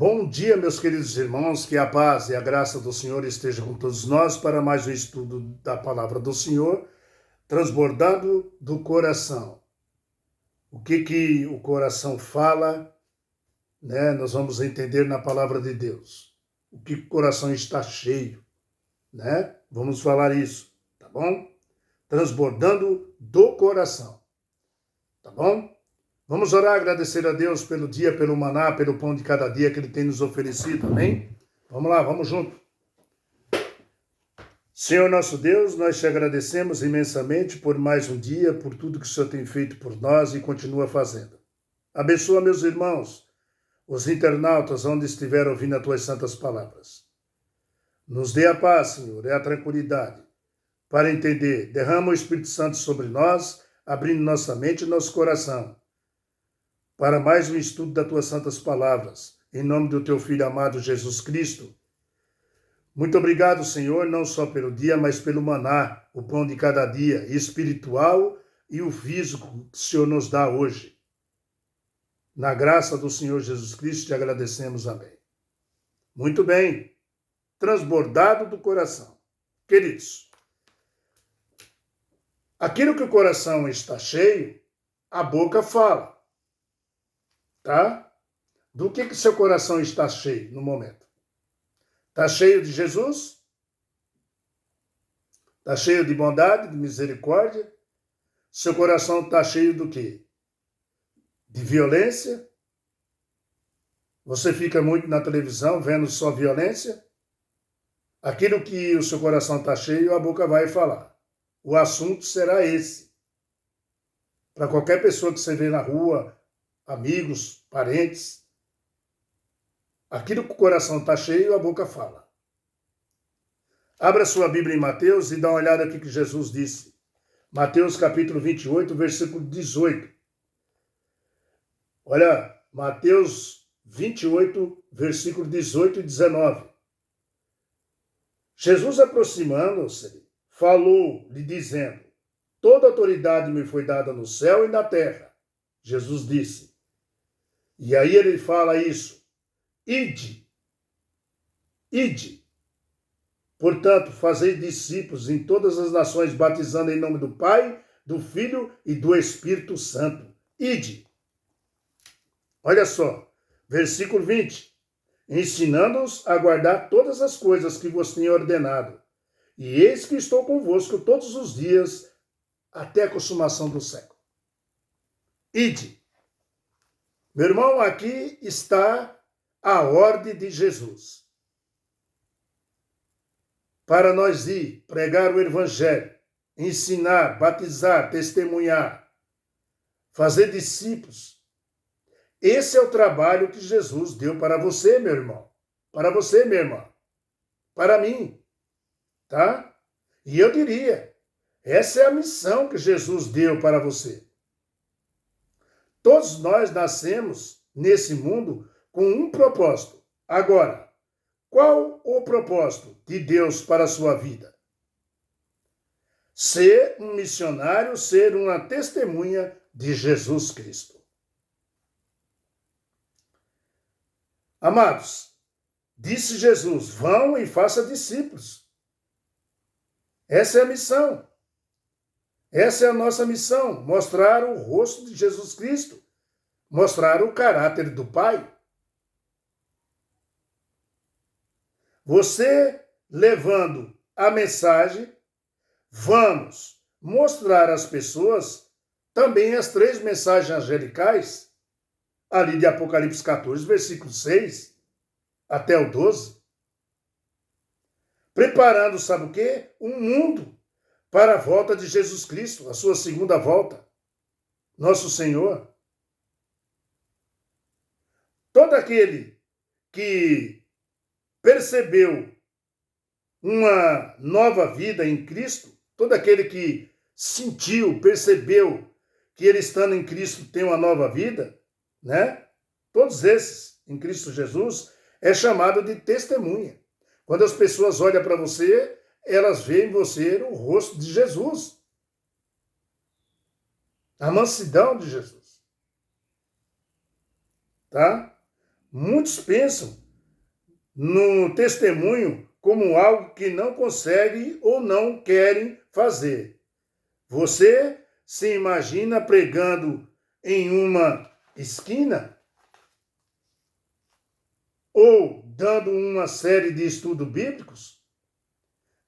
Bom dia, meus queridos irmãos, que a paz e a graça do Senhor esteja com todos nós para mais um estudo da palavra do Senhor, transbordando do coração. O que o coração fala, né? Nós vamos entender na palavra de Deus. O que o coração está cheio, né? Vamos falar isso, tá bom? Transbordando do coração, tá bom? Vamos orar, agradecer a Deus pelo dia, pelo maná, pelo pão de cada dia que Ele tem nos oferecido, amém? Vamos lá, vamos junto. Senhor nosso Deus, nós te agradecemos imensamente por mais um dia, por tudo que o Senhor tem feito por nós e continua fazendo. Abençoa meus irmãos, os internautas, onde estiver ouvindo as tuas santas palavras. Nos dê a paz, Senhor, e a tranquilidade para entender. Derrama o Espírito Santo sobre nós, abrindo nossa mente e nosso coração para mais um estudo das tuas santas palavras, em nome do teu Filho amado Jesus Cristo. Muito obrigado, Senhor, não só pelo dia, mas pelo maná, o pão de cada dia, espiritual e o físico que o Senhor nos dá hoje. Na graça do Senhor Jesus Cristo, te agradecemos, amém. Muito bem, transbordado do coração. Queridos, aquilo que o coração está cheio, a boca fala. Tá? Do que seu coração está cheio no momento? Está cheio de Jesus? Está cheio de bondade, de misericórdia? Seu coração está cheio do quê? De violência? Você fica muito na televisão vendo só violência? Aquilo que o seu coração está cheio, a boca vai falar. O assunto será esse. Para qualquer pessoa que você vê na rua, amigos, parentes, aquilo que o coração está cheio, a boca fala. Abra sua Bíblia em Mateus e dá uma olhada aqui que Jesus disse. Mateus capítulo 28, versículo 18. Olha, Mateus 28, versículo 18 e 19. Jesus, aproximando-se, falou-lhe dizendo: toda autoridade me foi dada no céu e na terra. Jesus disse. E aí ele fala isso. Ide. Portanto, fazei discípulos em todas as nações, batizando em nome do Pai, do Filho e do Espírito Santo. Ide. Olha só, versículo 20. Ensinando-os a guardar todas as coisas que vos tenho ordenado. E eis que estou convosco todos os dias, até a consumação do século. Ide. Meu irmão, aqui está a ordem de Jesus. Para nós ir pregar o Evangelho, ensinar, batizar, testemunhar, fazer discípulos. Esse é o trabalho que Jesus deu para você, meu irmão. Para você, minha irmã. Para mim. Tá? E eu diria, essa é a missão que Jesus deu para você. Todos nós nascemos nesse mundo com um propósito. Agora, qual o propósito de Deus para a sua vida? Ser um missionário, ser uma testemunha de Jesus Cristo. Amados, disse Jesus, vão e façam discípulos. Essa é a missão. Essa é a nossa missão, mostrar o rosto de Jesus Cristo, mostrar o caráter do Pai. Você levando a mensagem, vamos mostrar às pessoas também as 3 mensagens angelicais, ali de Apocalipse 14, versículo 6 até o 12. Preparando, sabe o quê? Um mundo para a volta de Jesus Cristo, a sua segunda volta, nosso Senhor. Todo aquele que percebeu uma nova vida em Cristo, todo aquele que sentiu, percebeu que ele estando em Cristo tem uma nova vida, né? Todos esses em Cristo Jesus é chamado de testemunha. Quando as pessoas olham para você, elas veem em você o rosto de Jesus. A mansidão de Jesus. Tá? muitos pensam no testemunho como algo que não conseguem ou não querem fazer. Você se imagina pregando em uma esquina ou dando uma série de estudos bíblicos?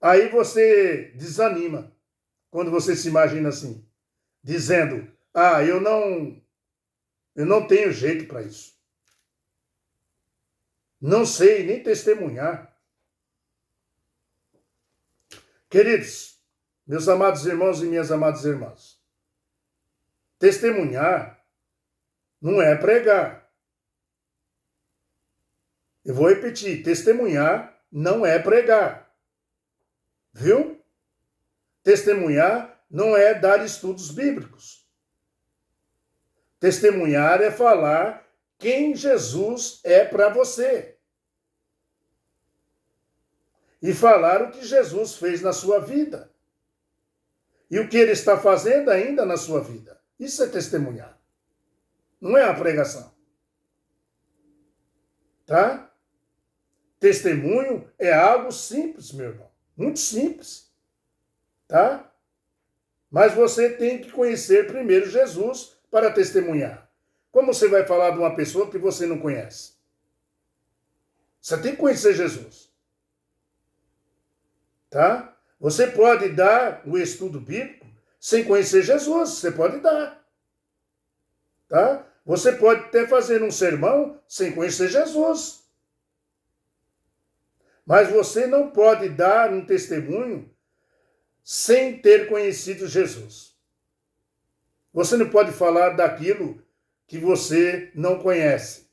Aí você desanima quando você se imagina assim, dizendo: "Ah, eu não tenho jeito para isso. Não sei nem testemunhar." Queridos, meus amados irmãos e minhas amadas irmãs, testemunhar não é pregar. Eu vou repetir, testemunhar não é pregar. Viu? Testemunhar não é dar estudos bíblicos. Testemunhar é falar quem Jesus é para você. E falar o que Jesus fez na sua vida. E o que ele está fazendo ainda na sua vida. Isso é testemunhar. Não é a pregação. Tá? Testemunho é algo simples, meu irmão. Muito simples. Tá? Mas você tem que conhecer primeiro Jesus para testemunhar. Como você vai falar de uma pessoa que você não conhece? Você tem que conhecer Jesus. Tá? Você pode dar o estudo bíblico sem conhecer Jesus. Você pode dar. Tá? Você pode até fazer um sermão sem conhecer Jesus. Mas você não pode dar um testemunho sem ter conhecido Jesus. Você não pode falar daquilo que você não conhece.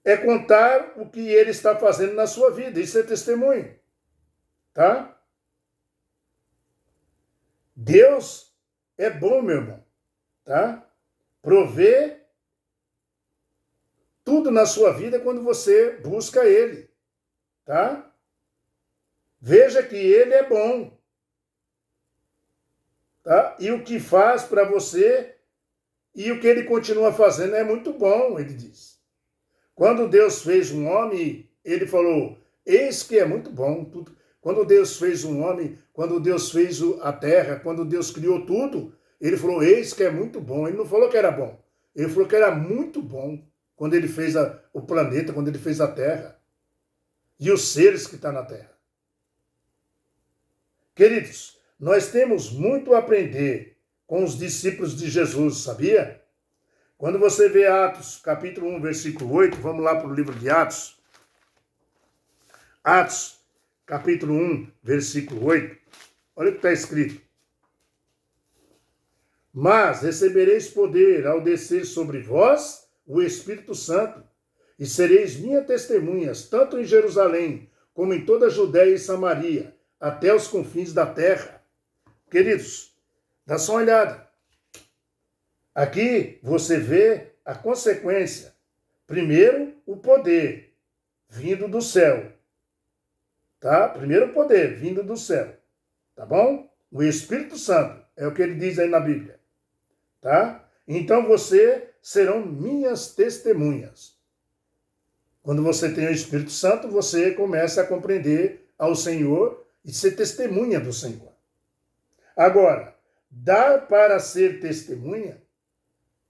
É contar o que ele está fazendo na sua vida. Isso é testemunho. Tá? Deus é bom, meu irmão. Tá? Provê tudo na sua vida quando você busca ele. Tá? Veja que ele é bom. Tá? E o que faz para você e o que ele continua fazendo é muito bom, ele diz. Quando Deus fez um homem, ele falou: eis que é muito bom. Tudo. Quando Deus fez um homem, quando Deus fez a terra, quando Deus criou tudo, ele falou: eis que é muito bom. Ele não falou que era bom. Ele falou que era muito bom quando ele fez o planeta, quando ele fez a terra. E os seres que estão na terra. Queridos, nós temos muito a aprender com os discípulos de Jesus, sabia? Quando você vê Atos, capítulo 1, versículo 8, vamos lá para o livro de Atos. Atos, capítulo 1, versículo 8. Olha o que está escrito. Mas recebereis poder ao descer sobre vós o Espírito Santo, e sereis minhas testemunhas, tanto em Jerusalém, como em toda a Judéia e Samaria, até os confins da terra. Queridos, dá só uma olhada. Aqui você vê a consequência. Primeiro, o poder vindo do céu. Tá? Primeiro o poder vindo do céu. Tá bom? O Espírito Santo. É o que ele diz aí na Bíblia. Tá? Então você serão minhas testemunhas. Quando você tem o Espírito Santo, você começa a compreender ao Senhor e ser testemunha do Senhor. Agora, dar para ser testemunha,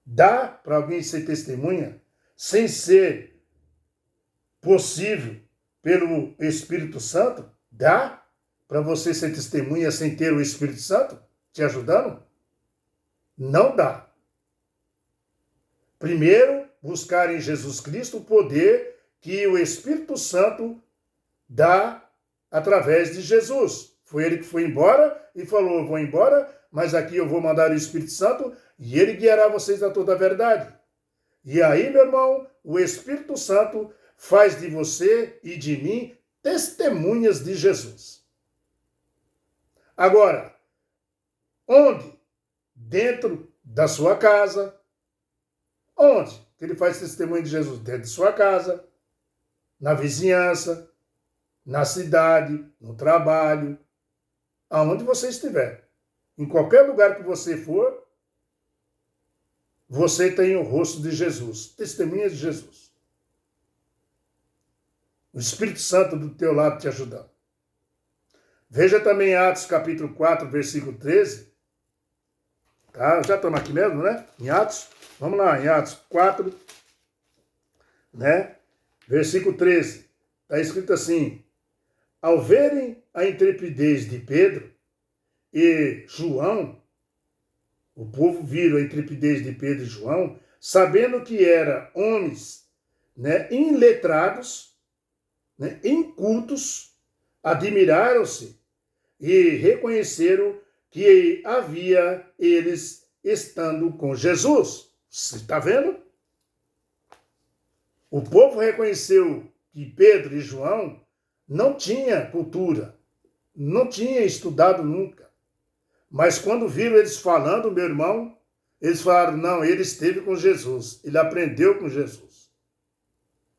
dá para alguém ser testemunha sem ser possível pelo Espírito Santo? Dá para você ser testemunha sem ter o Espírito Santo te ajudando? Não dá. Primeiro, buscar em Jesus Cristo o poder que o Espírito Santo dá através de Jesus. Foi ele que foi embora e falou: eu vou embora, mas aqui eu vou mandar o Espírito Santo e ele guiará vocês a toda a verdade. E aí, meu irmão, o Espírito Santo faz de você e de mim testemunhas de Jesus. Agora, onde? Dentro da sua casa. Onde que ele faz testemunho de Jesus? Dentro de sua casa, na vizinhança, na cidade, no trabalho, aonde você estiver. Em qualquer lugar que você for, você tem o rosto de Jesus, testemunha de Jesus. O Espírito Santo do teu lado te ajudando. Veja também Atos capítulo 4, versículo 13. Tá? Já estamos aqui mesmo, né? Em Atos. Vamos lá, em Atos 4, né? Versículo 13. Está escrito assim: ao verem a intrepidez de Pedro e João, o povo viu a intrepidez de Pedro e João, sabendo que eram homens, né, iletrados, né, incultos, admiraram-se e reconheceram que havia eles estando com Jesus. Você está vendo? O povo reconheceu que Pedro e João não tinham cultura, não tinham estudado nunca. Mas quando viram eles falando, meu irmão, eles falaram, não, ele esteve com Jesus, ele aprendeu com Jesus.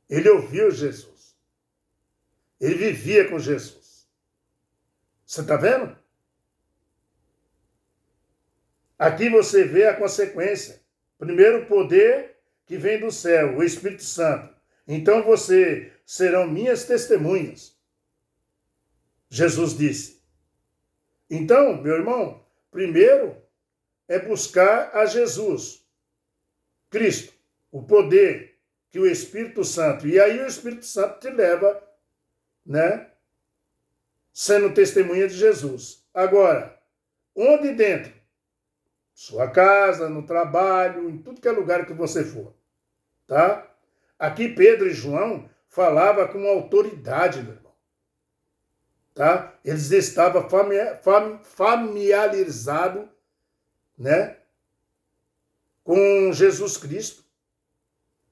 Ele ouviu Jesus. Ele vivia com Jesus. Você está vendo? Aqui você vê a consequência. Primeiro, o poder que vem do céu, o Espírito Santo. Então você serão minhas testemunhas. Jesus disse. Então, meu irmão, primeiro é buscar a Jesus, Cristo, o poder que o Espírito Santo. E aí o Espírito Santo te leva, né? Sendo testemunha de Jesus. Agora, onde dentro? Sua casa, no trabalho, em tudo que é lugar que você for. Tá? Aqui Pedro e João falavam com autoridade, meu irmão. Tá? Eles estavam familiarizados, né, com Jesus Cristo.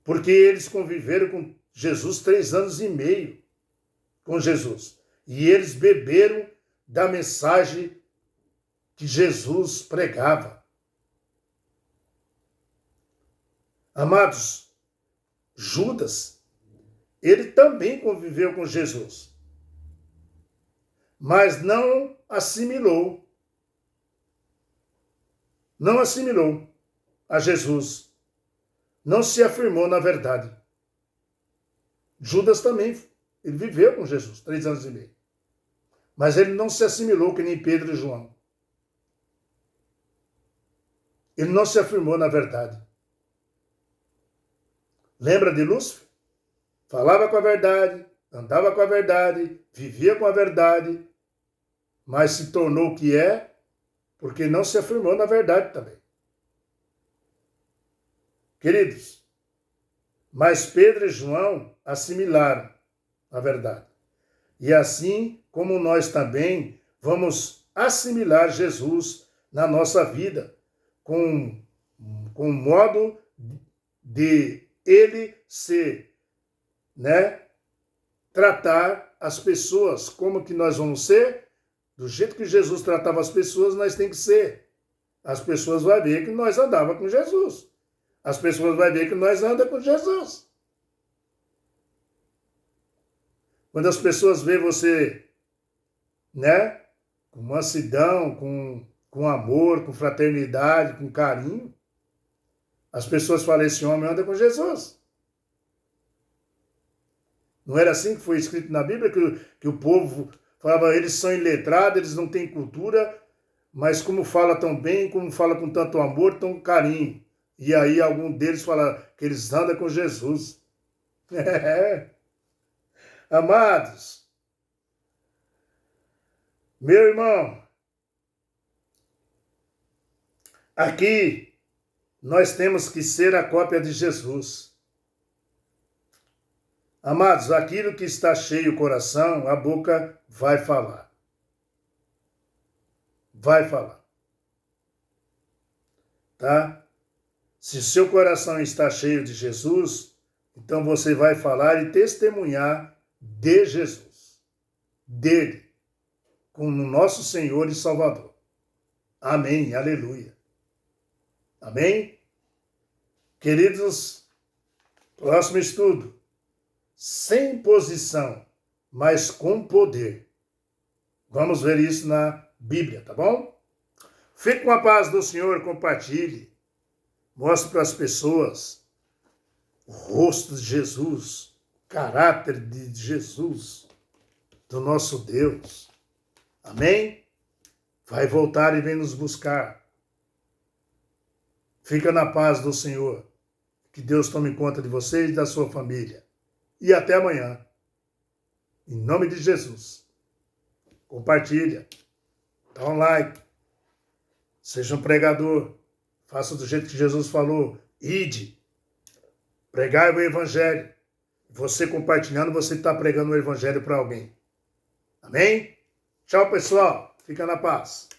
Porque eles conviveram com Jesus 3 anos e meio com Jesus. E eles beberam da mensagem que Jesus pregava. Amados, Judas, ele também conviveu com Jesus, mas não assimilou a Jesus, não se afirmou na verdade. Judas também, ele viveu com Jesus 3 anos e meio, mas ele não se assimilou que nem Pedro e João. Ele não se afirmou na verdade. Lembra de Lúcifer? Falava com a verdade, andava com a verdade, vivia com a verdade, mas se tornou o que é, porque não se afirmou na verdade também. Queridos, mas Pedro e João assimilaram a verdade. E assim como nós também vamos assimilar Jesus na nossa vida, com o modo de ele ser, né, tratar as pessoas. Como que nós vamos ser? Do jeito que Jesus tratava as pessoas, nós tem que ser. As pessoas vão ver que nós andava com Jesus. As pessoas vão ver que nós anda com Jesus. Quando as pessoas veem você, né, com mansidão, com amor, com fraternidade, com carinho, as pessoas falam, esse homem anda com Jesus. Não era assim que foi escrito na Bíblia, que o povo falava, eles são iletrados, eles não têm cultura, mas como fala tão bem, como fala com tanto amor, tão carinho. E aí algum deles fala que eles andam com Jesus. Amados, meu irmão, aqui nós temos que ser a cópia de Jesus. Amados, aquilo que está cheio o coração, a boca vai falar. Vai falar. Tá? Se seu coração está cheio de Jesus, então você vai falar e testemunhar de Jesus. Dele. Como nosso Senhor e Salvador. Amém. Aleluia. Amém? Queridos, próximo estudo. Sem posição, mas com poder. Vamos ver isso na Bíblia, tá bom? Fique com a paz do Senhor, compartilhe. Mostre para as pessoas o rosto de Jesus, o caráter de Jesus, do nosso Deus. Amém? Vai voltar e vem nos buscar. Fica na paz do Senhor. Que Deus tome conta de você e da sua família. E até amanhã. Em nome de Jesus. Compartilha. Dá um like. Seja um pregador. Faça do jeito que Jesus falou. Ide. Pregai o Evangelho. Você compartilhando, você está pregando o Evangelho para alguém. Amém? Tchau, pessoal. Fica na paz.